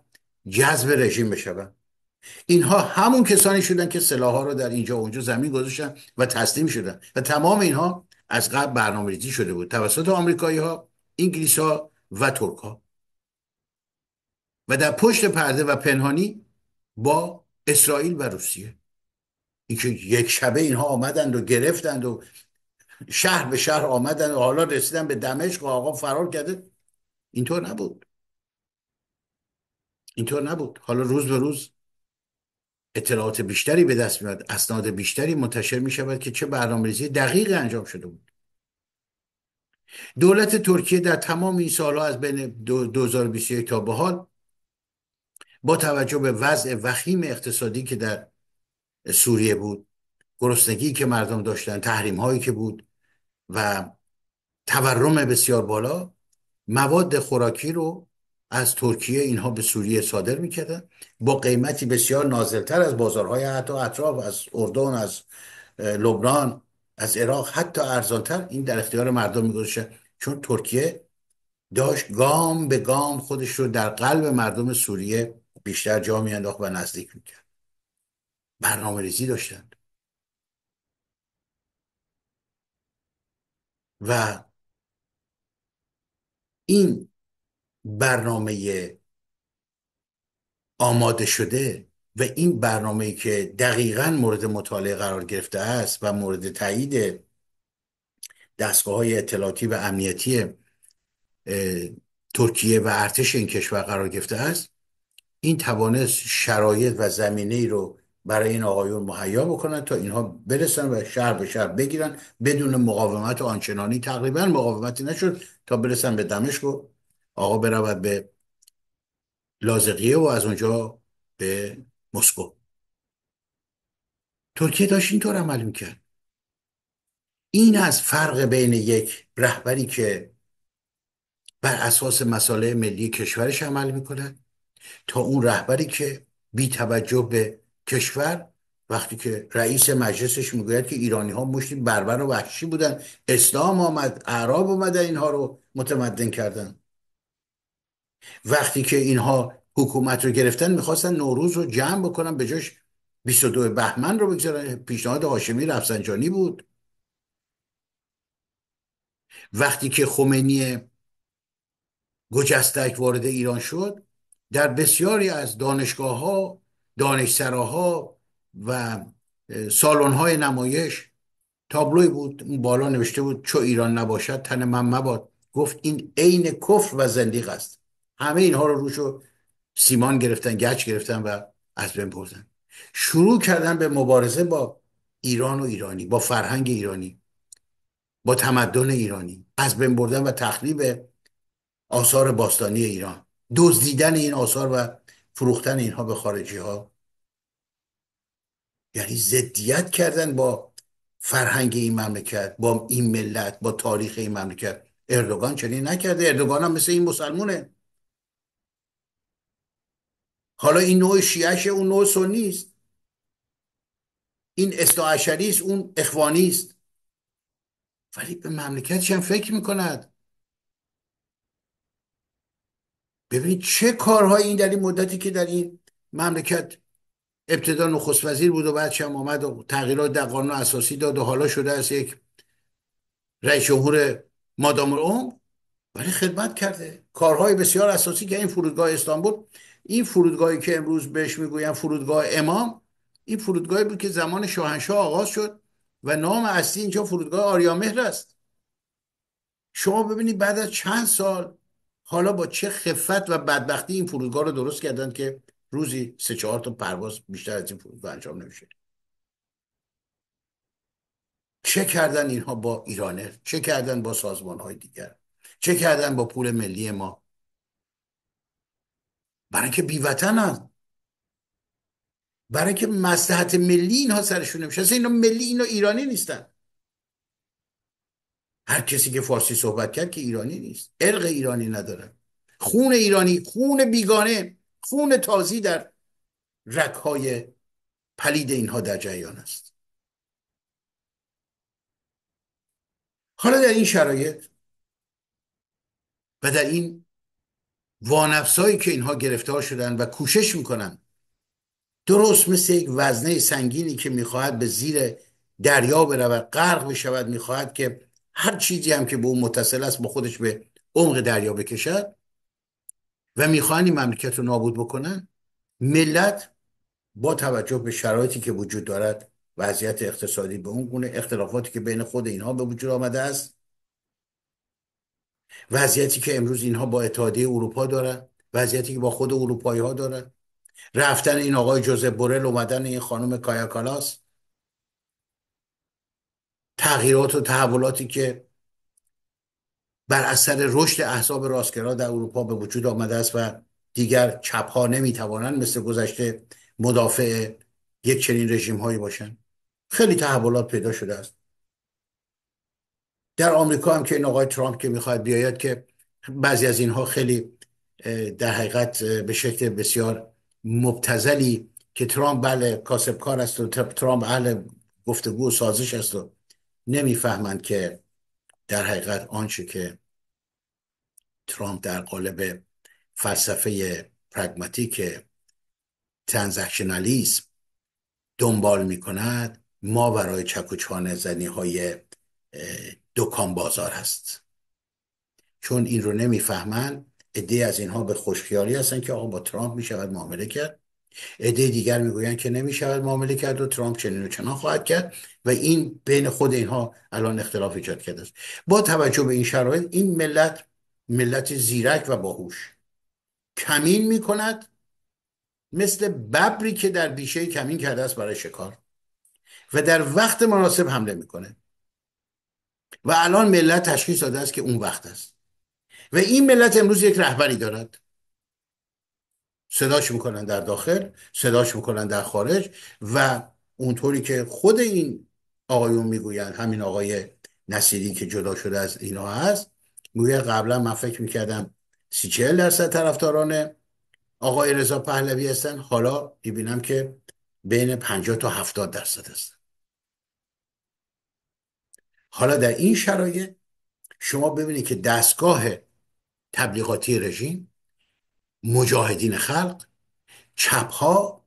جذب رژیم بشن. اینها همون کسانی شدن که سلاح‌ها رو در اینجا و اونجا زمین گذاشتن و تسلیم شدن و تمام اینها از قبل برنامه‌ریزی شده بود توسط آمریکایی‌ها، انگلیس‌ها و ترک‌ها و در پشت پرده و پنهانی با اسرائیل و روسیه. اینکه یک شبه اینها آمدند و گرفتند و شهر به شهر آمدند و حالا رسیدن به دمشق و آقا فرار کرده، اینطور نبود. اینطور نبود. حالا روز به روز اطلاعات بیشتری به دست میاد، اسناد بیشتری منتشر می شود که چه برنامه‌ریزی دقیق انجام شده بود. دولت ترکیه در تمام این سالها از بین 2021 تا به حال با توجه به وضع وخیم اقتصادی که در سوریه بود، گرسنگی که مردم داشتن، تحریم هایی که بود و تورم بسیار بالا، مواد خوراکی رو از ترکیه اینها به سوریه صادر میکردن با قیمتی بسیار نازلتر از بازارهای حتی اطراف، از اردن، از لبنان، از عراق، حتی ارزانتر. این در اختیار مردم میگذاشته، چون ترکیه داشت گام به گام خودش رو در قلب مردم سوریه بیشتر جا میانداخت و نزدیک میکرد. برنامه ریزی داشتند و این برنامه آماده شده و این برنامه‌ای که دقیقاً مورد مطالعه قرار گرفته است و مورد تایید دستگاه‌های اطلاعاتی و امنیتی اه، ترکیه و ارتش این کشور قرار گرفته است، این توانست شرایط و زمینه ای رو برای این آقایون مهیا بکنن تا اینها برسن و شهر به شهر بگیرن بدون مقاومت آنچنانی. تقریبا مقاومتی نشد تا برسن به دمشق و آقا برود به لاذقیه و از اونجا به مسکو. ترکیه داشت اینطور عمل میکرد. این از فرق بین یک رهبری که بر اساس مصالح ملی کشورش عمل میکنه تا اون رهبری که بی توجه به کشور، وقتی که رئیس مجلسش میگوید که ایرانی ها مشتی بربر و وحشی بودن، اسلام آمد، اعراب اومدن اینها رو متمدن کردن. وقتی که اینها حکومت رو گرفتن میخواستن نوروز رو جمع بکنن، به جاش 22 بهمن رو بگذارن. پیشنهاد هاشمی رفسنجانی بود. وقتی که خمینی گجستک وارد ایران شد، در بسیاری از دانشگاه ها، دانشسراها و سالن های نمایش تابلوی بود، اون بالا نوشته بود چو ایران نباشد تن من مباد. گفت این عین کفر و زندیق است. همه اینها رو روشو سیمان گرفتن، گچ گرفتن و از بین بردن. شروع کردن به مبارزه با ایران و ایرانی، با فرهنگ ایرانی، با تمدن ایرانی، از بین بردن و تخریب آثار باستانی ایران، دزدیدن این آثار و فروختن اینها به خارجی ها. یعنی ضدیت کردن با فرهنگ این مملکت، با این ملت، با تاریخ این مملکت. اردوغان چنین نکرده. اردوغان هم مثل این مسلمونه. حالا این نوع شیعشه، اون نوع سنی است، این اصلاحشری است، اون اخوانی است، ولی به مملکتش هم فکر میکند. ببینید چه کارهایی این در این مدتی که در این مملکت ابتدا نخست وزیر بود و بعدش هم آمد و تغییرات در قانون اساسی داد و حالا شده است یک رئیس جمهور مادام العمر، ولی خدمت کرده. کارهای بسیار اساسی که این فرودگاه استانبول، این فرودگاهی که امروز بهش میگویم فرودگاه امام، این فرودگاهی بود که زمان شاهنشاه آغاز شد و نام اصلی اینجا فرودگاه آریامهر است. شما ببینید بعد از چند سال حالا با چه خفت و بدبختی این فرودگاه رو درست کردن که روزی 3-4 تا پرواز بیشتر از این فرودگاه انجام نمیشه. چه کردن اینها با ایرانر، چه کردن با سازمان های دیگر، چه کردن با پول ملی ما؟ برای که بیوطنن، برای که مصلحت ملی اینها سرشون نمیشه. اصلا اینا ملی، اینا ایرانی نیستن. هر کسی که فارسی صحبت کرد که ایرانی نیست، ارق ایرانی نداره. خون ایرانی، خون بیگانه، خون تازی در رگ‌های پلید اینها در جریان است. حالا در این شرایط و در این وانفسایی که اینها گرفتار شدن و کوشش میکنن، درست مثل یک وزنه سنگینی که میخواهد به زیر دریا برود، غرق بشود، میخواهد که هر چیزی هم که به اون متصل است با خودش به عمق دریا بکشد و میخواهند این مملکت رو نابود بکنن. ملت با توجه به شرایطی که وجود دارد، وضعیت اقتصادی به اون گونه، اختلافاتی که بین خود اینها به وجود آمده است، وضعیتی که امروز اینها با اتحادیه اروپا دارن، وضعیتی که با خود اروپایی ها دارن، رفتن این آقای جوزف بورل، اومدن این خانم کایا کالاس، تغییرات و تحولاتی که بر اثر رشد احزاب راستگرا در اروپا به وجود آمده است و دیگر چپ ها نمیتوانند مثل گذشته مدافع یک چنین رژیم هایی باشند. خیلی تحولات پیدا شده است. در آمریکا هم که این آقای ترامپ که میخواد بیاید، که بعضی از اینها خیلی در حقیقت به شکل بسیار مبتذلی که ترامپ بله کاسبکار است و ترامپ اهل گفتگو و سازش است و نمیفهمند که در حقیقت آنچه که ترامپ در قالب فلسفه پرگماتیک ترانزکشنالیسم دنبال میکند ما برای چک و چانه زنی های دکان بازار هست. چون این رو نمیفهمن، عده از اینها به خوشخیالی هستن که آقا با ترامپ میشود معامله کرد، عده دیگر میگویند که نمیشود معامله کرد و ترامپ چنین و چنان خواهد کرد و این بین خود اینها الان اختلاف ایجاد کرده است. با توجه به این شرایط این ملت زیرک و باهوش کمین میکند، مثل ببری که در بیشه کمین کرده است برای شکار و در وقت مناسب حمله میکنه و الان ملت تشخیص داده است که اون وقت است و این ملت امروز یک رهبری دارد. صداش میکنن در داخل، صداش میکنن در خارج و اونطوری که خود این آقایون میگوین، همین آقای نصیری که جدا شده از اینا هست میگه قبلا من فکر میکردم 30-40% طرفداران آقای رضا پهلوی هستن، حالا میبینم که بین 50 تا 70% هستن. حالا در این شرایط شما ببینید که دستگاه تبلیغاتی رژیم، مجاهدین خلق، چپها،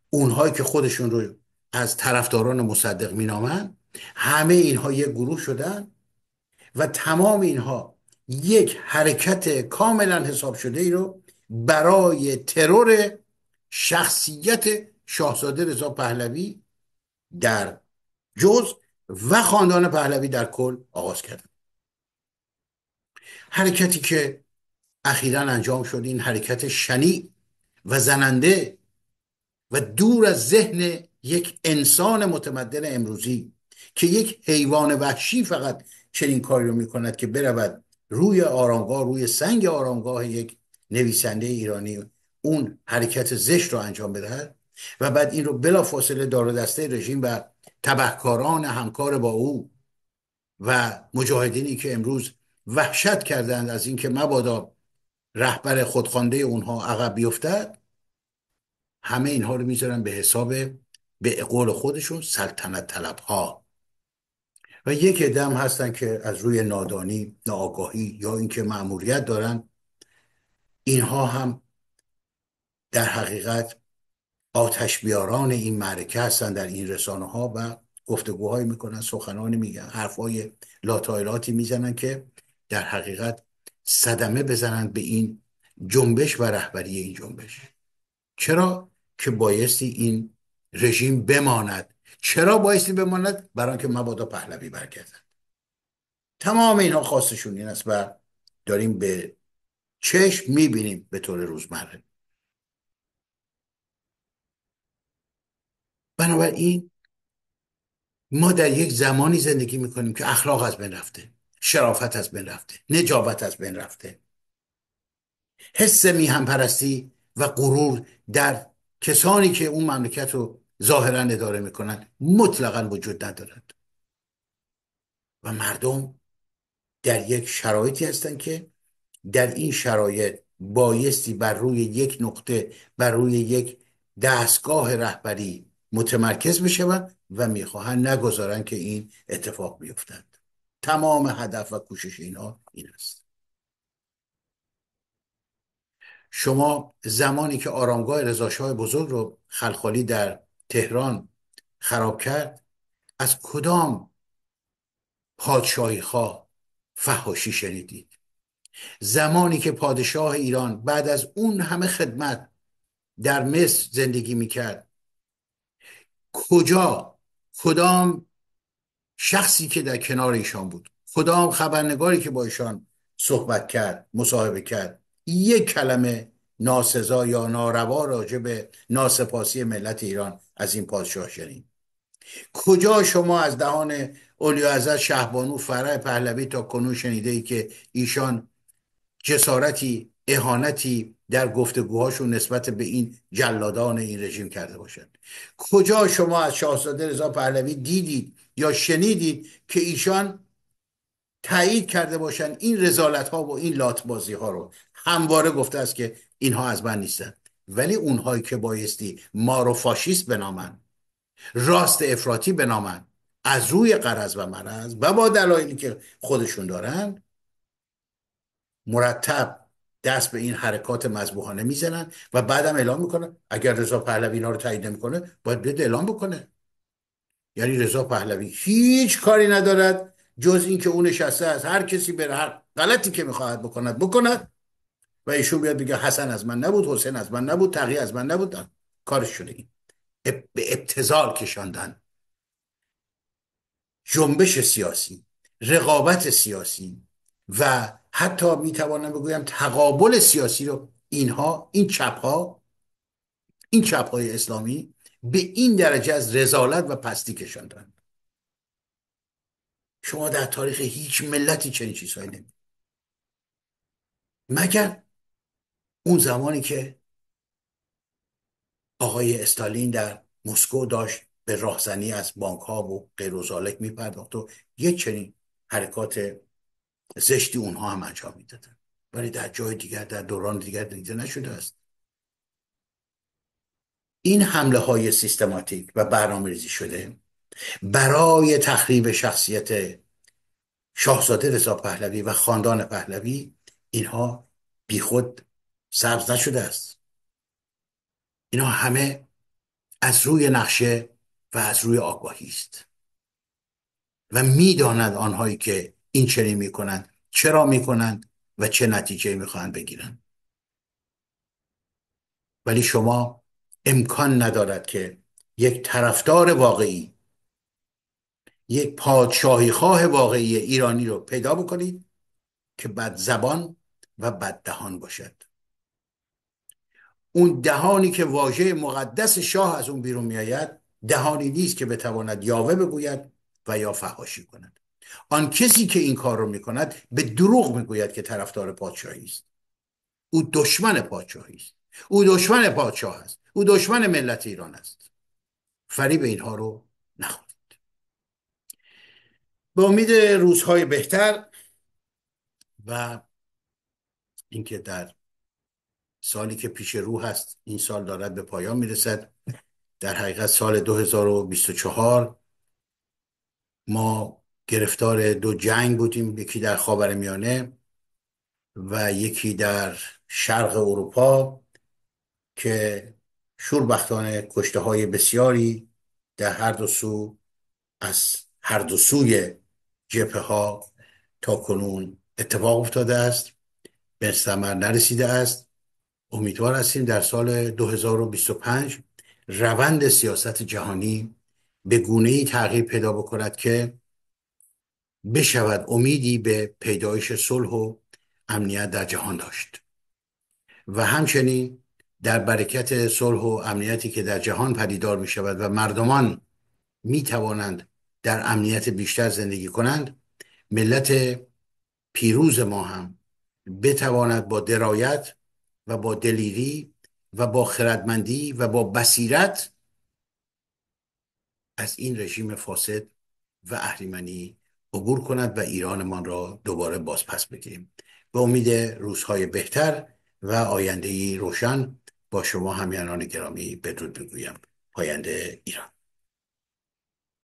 اونهایی که خودشون رو از طرفداران مصدق مینامن، همه اینها یک گروه شدن و تمام اینها یک حرکت کاملا حساب شده ای رو برای ترور شخصیت شاهزاده رضا پهلوی در جزء و خاندان پهلوی در کل آغاز کردن. حرکتی که اخیراً انجام شد، این حرکت شنیع و زننده و دور از ذهن یک انسان متمدن امروزی که یک حیوان وحشی فقط چنین کاری رو میکند که برود روی آرامگاه، روی سنگ آرامگاه یک نویسنده ایرانی اون حرکت زشت رو انجام بدهد و بعد این رو بلافاصله دار و دسته رژیم و تبهکاران همکار با او و مجاهدینی که امروز وحشت کردند از اینکه مبادا رهبر خودخوانده اونها عقب بیفتد، همه اینها رو میذارن به حساب به قول خودشون سلطنت طلب ها و یک عده هم هستن که از روی نادانی، ناآگاهی یا اینکه مأموریت دارن، اینها هم در حقیقت آتش بیاران این معرکه هستن در این رسانه ها و گفتگوهایی میکنن، سخنانی میگن، حرفای لاتایلاتی میزنن که در حقیقت صدمه بزنن به این جنبش و رهبری این جنبش. چرا که بایستی این رژیم بماند؟ چرا بایستی بماند؟ برای که مبادا پهلوی برگردد. تمام اینها خواستشون این است و داریم به چشم میبینیم به طور روزمره. بنابراین ما در یک زمانی زندگی میکنیم که اخلاق از بین رفته، شرافت از بین رفته، نجابت از بین رفته، حس میهم پرستی و غرور در کسانی که اون مملکت رو ظاهرا اداره میکنن مطلقا وجود ندارد و مردم در یک شرایطی هستن که در این شرایط بایستی بر روی یک نقطه، بر روی یک دستگاه رهبری متمرکز بشوند و میخواهند نگذارن که این اتفاق بیفتد. تمام هدف و کوشش اینها این است. شما زمانی که آرامگاه رضاشاه بزرگ رو خلخالی در تهران خراب کرد، از کدام پادشاهی خواه فحاشی شنیدید؟ زمانی که پادشاه ایران بعد از اون همه خدمت در مصر زندگی میکرد، کدام شخصی که در کنار ایشان بود، کدام خبرنگاری که با ایشان صحبت کرد، مصاحبه کرد، یک کلمه ناسزا یا ناروا راجع به ناسپاسی ملت ایران از این پادشاه شنید؟ کجا شما از دهان اولیاء شهبانو فرح پهلوی تا کنون شنیده ای که ایشان جسارتی، اهانتی در گفتگوهاشون نسبت به این جلادان این رژیم کرده باشند؟ کجا شما از شاهزاده رضا پهلوی دیدید یا شنیدید که ایشان تایید کرده باشن این رذالت ها و این لاتبازی ها رو. همواره گفته است که اینها از من نیستن. ولی اونهایی که بایستی ما رو فاشیست بنامن، راست افراطی بنامن، از روی غرض و مرض و با دلایلی که خودشون دارن، مرتب دست به این حرکات مذبوحانه میزنن و بعدم اعلام میکنن اگر رضا پهلوی اینا رو تایید نمیکنه باید بیاد اعلام بکنه. یعنی رضا پهلوی هیچ کاری ندارد جز این که اون نشسته از هر کسی بره هر غلطی که میخواهد بکند و ایشون بیاد بگه حسن از من نبود، حسین از من نبود، تقی از من نبود. کارش شده این به ابتذال کشاندن جنبش سیاسی، رقابت سیاسی و حتی میتوانم بگویم تقابل سیاسی رو اینها، این چپ های اسلامی به این درجه از رذالت و پستی کشاندن. شما در تاریخ هیچ ملتی چنین چیزهایی نمید، مگر اون زمانی که آقای استالین در مسکو داشت به راهزنی از بانک ها و غیر و ذالک میپرداخت و یک چنین حرکات زشتی اونها هم انجام میدادن، ولی در جای دیگر در دوران دیگر دیده نشده است. این حمله های سیستماتیک و برنامه‌ریزی شده برای تخریب شخصیت شاهزاده رضا پهلوی و خاندان پهلوی، اینها بیخود سبز نشده است. اینها همه از روی نقشه و از روی آگاهی است و میدانند آنهایی که این چنین میکنند چرا میکنند و چه نتیجه میخواهند بگیرند. ولی شما امکان ندارد که یک طرفدار واقعی، یک پادشاهی خواه واقعی ایرانی رو پیدا بکنید که بد زبان و بد دهان باشد. اون دهانی که واژه مقدس شاه از اون بیرون میآید دهانی نیست که بتواند یاوه بگوید و یا فحاشی کند. آن کسی که این کار رو میکند به دروغ میگوید که طرفدار پادشاهی است. او دشمن پادشاهی است، او دشمن پادشاه است، او دشمن ملت ایران است. فریب اینها رو نخورید. به امید روزهای بهتر و اینکه در سالی که پیش رو هست، این سال دارد به پایان میرسد، در حقیقت سال 2024 ما گرفتار دو جنگ بودیم، یکی در خاورمیانه و یکی در شرق اروپا که شوربختانه کشته های بسیاری در هر دو سو از هر دو سوی جبهه ها تا کنون اتفاق افتاده است، به ثمر نرسیده است. امیدوار هستیم در سال 2025 روند سیاست جهانی به گونه‌ای تغییر پیدا بکند که بشود امیدی به پیدایش صلح و امنیت در جهان داشت و همچنین در برکت صلح و امنیتی که در جهان پدیدار می شود و مردمان می توانند در امنیت بیشتر زندگی کنند، ملت پیروز ما هم بتواند با درایت و با دلیری و با خردمندی و با بصیرت از این رژیم فاسد و اهریمنی عبور کند و ایرانمان را دوباره بازپس بگیریم. به امید روزهای بهتر و آینده‌ای روشن با شما همیهنان گرامی بدرود میگویم. پاینده ایران.